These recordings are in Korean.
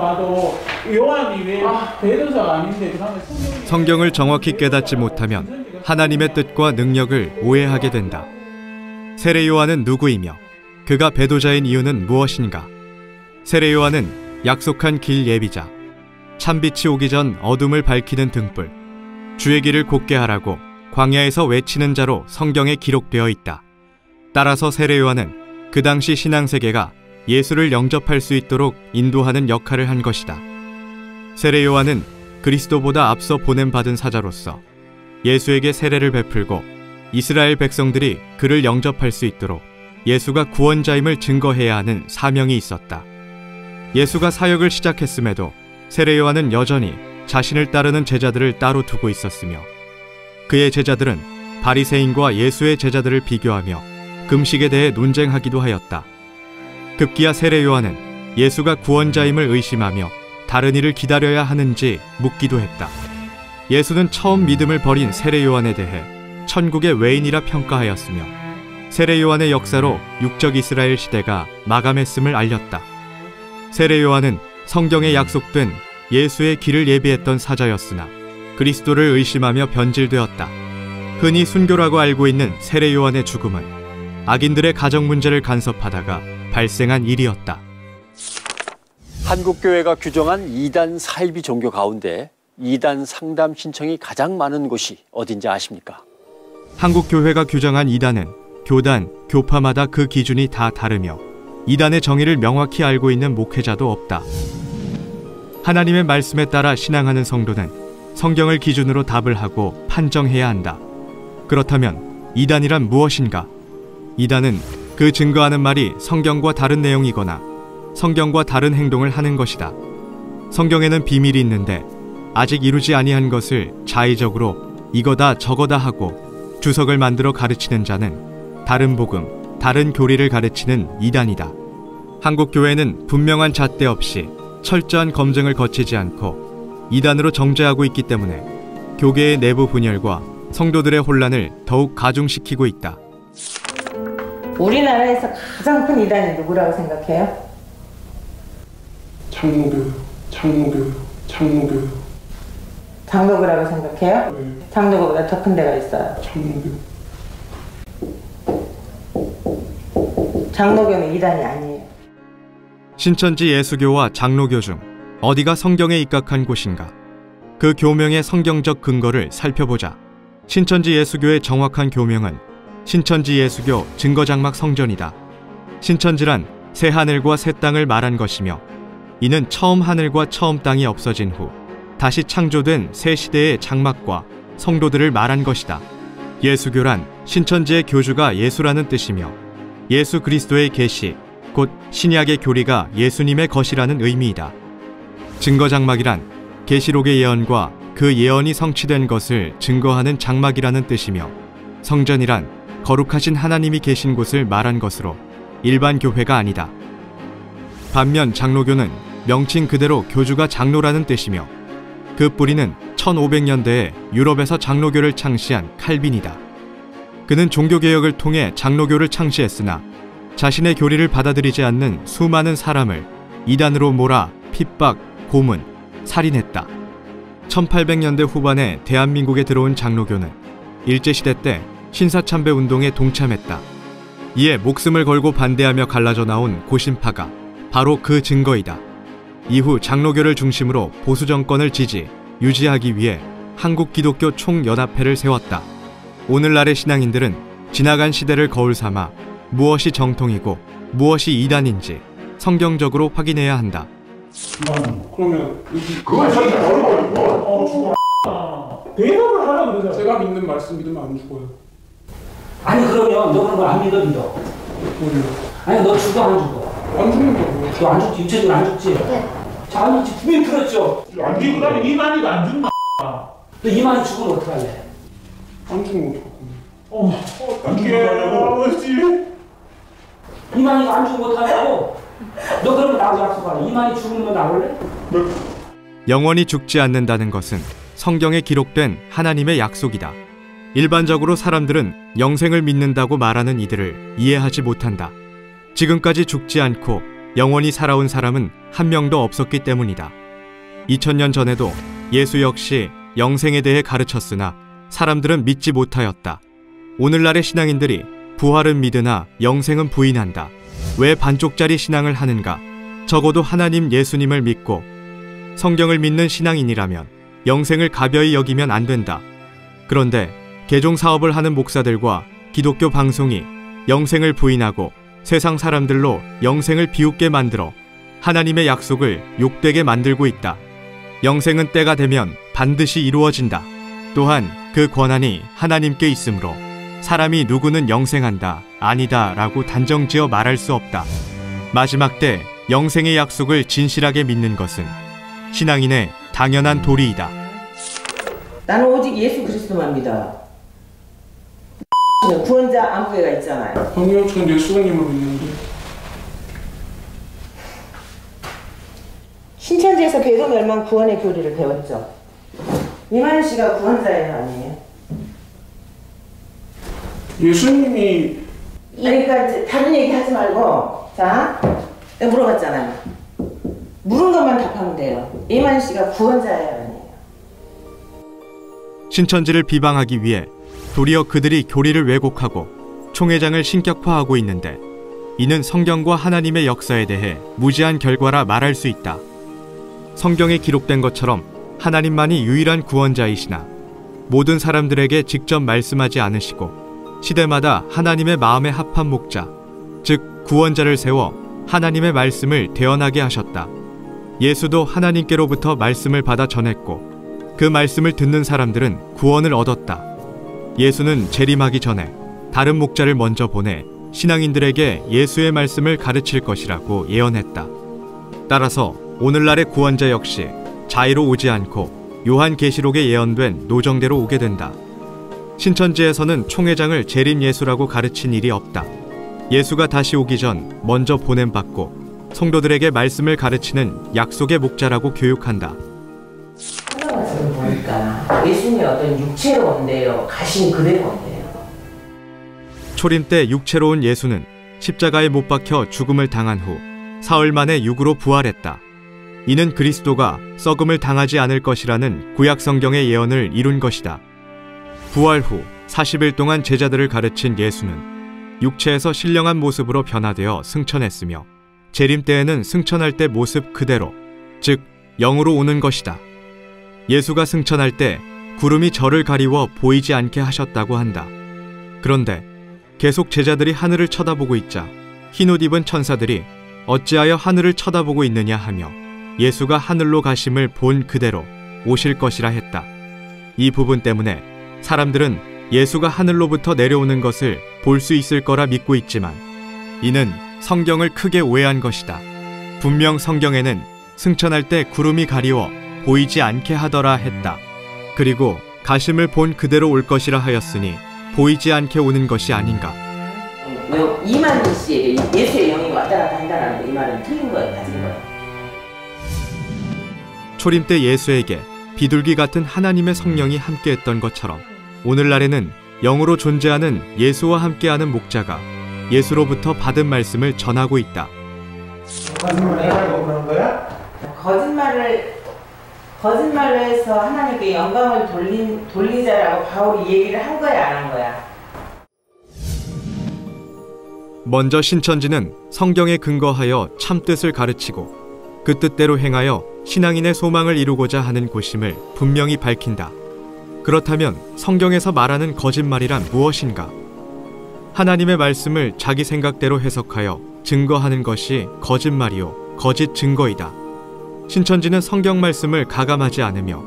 봐도 요한이 왜 대도자가 아닌데 그러면 성경을 정확히 깨닫지 못하면 하나님의 뜻과 능력을 오해하게 된다. 세례 요한은 누구이며 그가 배도자인 이유는 무엇인가? 세례 요한은 약속한 길 예비자, 참빛이 오기 전 어둠을 밝히는 등불, 주의 길을 곧게 하라고 광야에서 외치는 자로 성경에 기록되어 있다. 따라서 세례 요한은 그 당시 신앙세계가 예수를 영접할 수 있도록 인도하는 역할을 한 것이다. 세례 요한은 그리스도보다 앞서 보냄받은 사자로서 예수에게 세례를 베풀고 이스라엘 백성들이 그를 영접할 수 있도록 예수가 구원자임을 증거해야 하는 사명이 있었다. 예수가 사역을 시작했음에도 세례 요한은 여전히 자신을 따르는 제자들을 따로 두고 있었으며 그의 제자들은 바리새인과 예수의 제자들을 비교하며 금식에 대해 논쟁하기도 하였다. 급기야 세례 요한은 예수가 구원자임을 의심하며 다른 일을 기다려야 하는지 묻기도 했다. 예수는 처음 믿음을 버린 세례 요한에 대해 천국의 외인이라 평가하였으며 세례 요한의 역사로 육적 이스라엘 시대가 마감했음을 알렸다. 세례 요한은 성경에 약속된 예수의 길을 예비했던 사자였으나 그리스도를 의심하며 변질되었다. 흔히 순교라고 알고 있는 세례 요한의 죽음은 악인들의 가정 문제를 간섭하다가 발생한 일이었다. 한국교회가 규정한 이단 사이비 종교 가운데 이단 상담 신청이 가장 많은 곳이 어딘지 아십니까? 한국교회가 규정한 이단은 교단, 교파마다 그 기준이 다 다르며 이단의 정의를 명확히 알고 있는 목회자도 없다. 하나님의 말씀에 따라 신앙하는 성도는 성경을 기준으로 답을 하고 판정해야 한다. 그렇다면 이단이란 무엇인가? 이단은 그 증거하는 말이 성경과 다른 내용이거나 성경과 다른 행동을 하는 것이다. 성경에는 비밀이 있는데 아직 이루지 아니한 것을 자의적으로 이거다 저거다 하고 주석을 만들어 가르치는 자는 다른 복음, 다른 교리를 가르치는 이단이다. 한국교회는 분명한 잣대 없이 철저한 검증을 거치지 않고 이단으로 정죄하고 있기 때문에 교계의 내부 분열과 성도들의 혼란을 더욱 가중시키고 있다. 우리나라에서 가장 큰 이단이 누구라고 생각해요? 장로교요. 장로교라고 생각해요? 네. 장로교보다 더 큰 데가 있어요. 장로교는 이단이 아니에요. 신천지 예수교와 장로교 중 어디가 성경에 입각한 곳인가? 그 교명의 성경적 근거를 살펴보자. 신천지 예수교의 정확한 교명은 신천지 예수교 증거장막 성전이다. 신천지란 새 하늘과 새 땅을 말한 것이며 이는 처음 하늘과 처음 땅이 없어진 후 다시 창조된 새 시대의 장막과 성도들을 말한 것이다. 예수교란 신천지의 교주가 예수라는 뜻이며 예수 그리스도의 계시, 곧 신약의 교리가 예수님의 것이라는 의미이다. 증거장막이란 계시록의 예언과 그 예언이 성취된 것을 증거하는 장막이라는 뜻이며 성전이란 거룩하신 하나님이 계신 곳을 말한 것으로 일반 교회가 아니다. 반면 장로교는 명칭 그대로 교주가 장로라는 뜻이며 그 뿌리는 1500년대에 유럽에서 장로교를 창시한 칼빈이다. 그는 종교개혁을 통해 장로교를 창시했으나 자신의 교리를 받아들이지 않는 수많은 사람을 이단으로 몰아 핍박, 고문, 살인했다. 1800년대 후반에 대한민국에 들어온 장로교는 일제시대 때 신사참배 운동에 동참했다. 이에 목숨을 걸고 반대하며 갈라져 나온 고신파가 바로 그 증거이다. 이후 장로교를 중심으로 보수 정권을 유지하기 위해 한국기독교 총연합회를 세웠다. 오늘날의 신앙인들은 지나간 시대를 거울 삼아 무엇이 정통이고 무엇이 이단인지 성경적으로 확인해야 한다. 그러면 그걸 저기 어려워요. 대답을 하라 그러잖아. 제가 믿는 말씀 믿으면 안 죽어요. 아니 그러면 너 그런 걸 안 믿어? 아니 너 죽어 안 죽어? 안 죽는다고요. 너 안 죽지? 육체적으로 안 죽지? 네. 자, 안 죽지? 분명히 들었죠? 안 죽고 그러면 이만희도 안 죽나? 너 이만희 죽으면 어떡할래? 안 죽으면 어떡하고. 안 죽냐고. 이만희가 안 죽으면 어떡하냐고? 너 그러면 나하고 약속하라. 이만희 죽으면 너 나올래? 영원히 죽지 않는다는 것은 성경에 기록된 하나님의 약속이다. 일반적으로 사람들은 영생을 믿는다고 말하는 이들을 이해하지 못한다. 지금까지 죽지 않고 영원히 살아온 사람은 한 명도 없었기 때문이다. 2000년 전에도 예수 역시 영생에 대해 가르쳤으나 사람들은 믿지 못하였다. 오늘날의 신앙인들이 부활은 믿으나 영생은 부인한다. 왜 반쪽짜리 신앙을 하는가? 적어도 하나님 예수님을 믿고 성경을 믿는 신앙인이라면 영생을 가벼이 여기면 안 된다. 그런데 개종 사업을 하는 목사들과 기독교 방송이 영생을 부인하고 세상 사람들로 영생을 비웃게 만들어 하나님의 약속을 욕되게 만들고 있다. 영생은 때가 되면 반드시 이루어진다. 또한 그 권한이 하나님께 있으므로 사람이 누구는 영생한다, 아니다 라고 단정지어 말할 수 없다. 마지막 때 영생의 약속을 진실하게 믿는 것은 신앙인의 당연한 도리이다. 나는 오직 예수 그리스도만 믿어요. 구원자 안부회가 있잖아요. 아니요, 전 예수님을 믿는데. 신천지에서 궤도 멸망 구원의 교리를 배웠죠. 이만희 씨가 구원자예요, 아니에요? 예수님이 그러니까 이제 다른 얘기 하지 말고, 자, 내가 물어봤잖아요. 물은 것만 답하면 돼요. 이만희 씨가 구원자예요, 아니에요? 신천지를 비방하기 위해 도리어 그들이 교리를 왜곡하고 총회장을 신격화하고 있는데, 이는 성경과 하나님의 역사에 대해 무지한 결과라 말할 수 있다. 성경에 기록된 것처럼 하나님만이 유일한 구원자이시나 모든 사람들에게 직접 말씀하지 않으시고 시대마다 하나님의 마음에 합한 목자, 즉 구원자를 세워 하나님의 말씀을 대언하게 하셨다. 예수도 하나님께로부터 말씀을 받아 전했고 그 말씀을 듣는 사람들은 구원을 얻었다. 예수는 재림하기 전에 다른 목자를 먼저 보내 신앙인들에게 예수의 말씀을 가르칠 것이라고 예언했다. 따라서 오늘날의 구원자 역시 자의로 오지 않고 요한계시록에 예언된 노정대로 오게 된다. 신천지에서는 총회장을 재림 예수라고 가르친 일이 없다. 예수가 다시 오기 전 먼저 보냄받고 성도들에게 말씀을 가르치는 약속의 목자라고 교육한다. 하나만 보니까 예수님이 어떤 육체로 온대요, 가신 그대로 온대요. 초림 때 육체로 온 예수는 십자가에 못 박혀 죽음을 당한 후 사흘 만에 육으로 부활했다. 이는 그리스도가 썩음을 당하지 않을 것이라는 구약 성경의 예언을 이룬 것이다. 부활 후 40일 동안 제자들을 가르친 예수는 육체에서 신령한 모습으로 변화되어 승천했으며 재림 때에는 승천할 때 모습 그대로, 즉 영으로 오는 것이다. 예수가 승천할 때 구름이 저를 가리워 보이지 않게 하셨다고 한다. 그런데 계속 제자들이 하늘을 쳐다보고 있자 흰옷 입은 천사들이 어찌하여 하늘을 쳐다보고 있느냐 하며 예수가 하늘로 가심을 본 그대로 오실 것이라 했다. 이 부분 때문에 사람들은 예수가 하늘로부터 내려오는 것을 볼 수 있을 거라 믿고 있지만 이는 성경을 크게 오해한 것이다. 분명 성경에는 승천할 때 구름이 가리워 보이지 않게 하더라 했다. 그리고 가심을 본 그대로 올 것이라 하였으니 보이지 않게 오는 것이 아닌가. 이만희 씨에게 예수의 영이 왔다 갔다 한다는 거, 이 말은 틀린 거예요, 맞은 거예요? 초림 때 예수에게 비둘기 같은 하나님의 성령이 함께했던 것처럼 오늘날에는 영으로 존재하는 예수와 함께하는 목자가 예수로부터 받은 말씀을 전하고 있다. 거짓말하고 그런 거야? 거짓말로 해서 하나님께 영광을 돌리자라고 바울이 얘기를 한 거야, 안 한 거야? 먼저 신천지는 성경에 근거하여 참뜻을 가르치고 그 뜻대로 행하여 신앙인의 소망을 이루고자 하는 곳임을 분명히 밝힌다. 그렇다면 성경에서 말하는 거짓말이란 무엇인가? 하나님의 말씀을 자기 생각대로 해석하여 증거하는 것이 거짓말이요, 거짓 증거이다. 신천지는 성경 말씀을 가감하지 않으며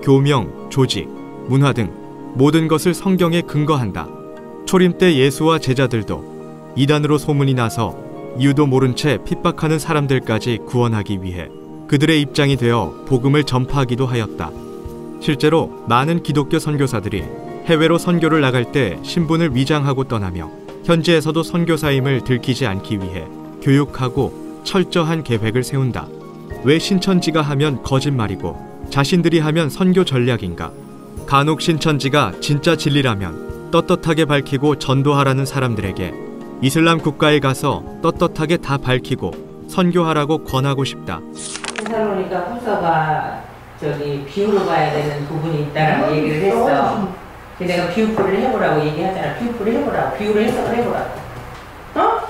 교명, 조직, 문화 등 모든 것을 성경에 근거한다. 초림 때 예수와 제자들도 이단으로 소문이 나서 이유도 모른 채 핍박하는 사람들까지 구원하기 위해 그들의 입장이 되어 복음을 전파하기도 하였다. 실제로 많은 기독교 선교사들이 해외로 선교를 나갈 때 신분을 위장하고 떠나며 현지에서도 선교사임을 들키지 않기 위해 교육하고 철저한 계획을 세운다. 왜 신천지가 하면 거짓말이고 자신들이 하면 선교 전략인가? 간혹 신천지가 진짜 진리라면 떳떳하게 밝히고 전도하라는 사람들에게 이슬람 국가에 가서 떳떳하게 다 밝히고 선교하라고 권하고 싶다. 테살로니가 후서가 비유로 봐야 되는 부분이 있다라고 얘기를 했어. 내가 비유풀을 해보라고 얘기하잖아. 비유풀을 해보라고. 비유를 해석을 해보라고. 어?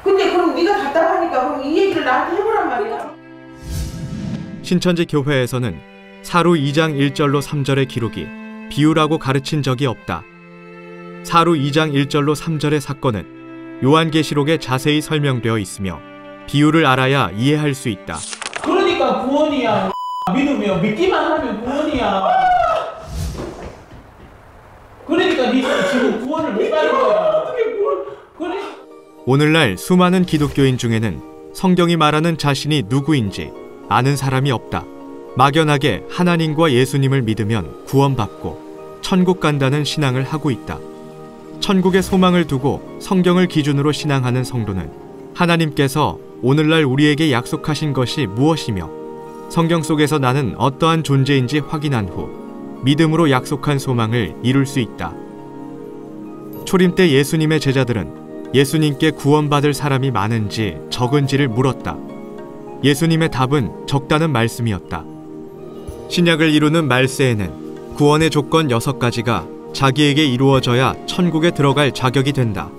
근데 그럼 네가 답답하니까 그럼 이 얘기를 나한테 해보란 말이야. 신천지 교회에서는 사루 2장 1절로 3절의 기록이 비유라고 가르친 적이 없다. 사루 2장 1절로 3절의 사건은 요한계시록에 자세히 설명되어 있으며 비유를 알아야 이해할 수 있다. 그러니까 구원이야. 믿으면 믿기만 하면 구원이야. 그러니까 니 지금 구원을 못 받는 거야. 어떻게 구원? 그래. 오늘날 수많은 기독교인 중에는 성경이 말하는 자신이 누구인지 아는 사람이 없다. 막연하게 하나님과 예수님을 믿으면 구원받고 천국 간다는 신앙을 하고 있다. 천국의 소망을 두고 성경을 기준으로 신앙하는 성도는 하나님께서 오늘날 우리에게 약속하신 것이 무엇이며 성경 속에서 나는 어떠한 존재인지 확인한 후 믿음으로 약속한 소망을 이룰 수 있다. 초림 때 예수님의 제자들은 예수님께 구원받을 사람이 많은지 적은지를 물었다. 예수님의 답은 적다는 말씀이었다. 신약을 이루는 말세에는 구원의 조건 6가지가 자기에게 이루어져야 천국에 들어갈 자격이 된다.